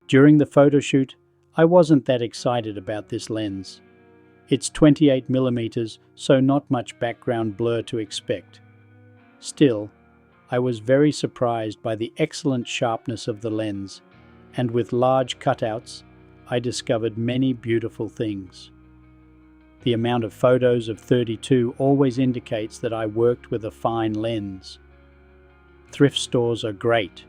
During the photo shoot, I wasn't that excited about this lens. It's 28mm, so not much background blur to expect. Still, I was very surprised by the excellent sharpness of the lens, and with large cutouts, I discovered many beautiful things. The amount of photos of 32 always indicates that I worked with a fine lens. Thrift stores are great.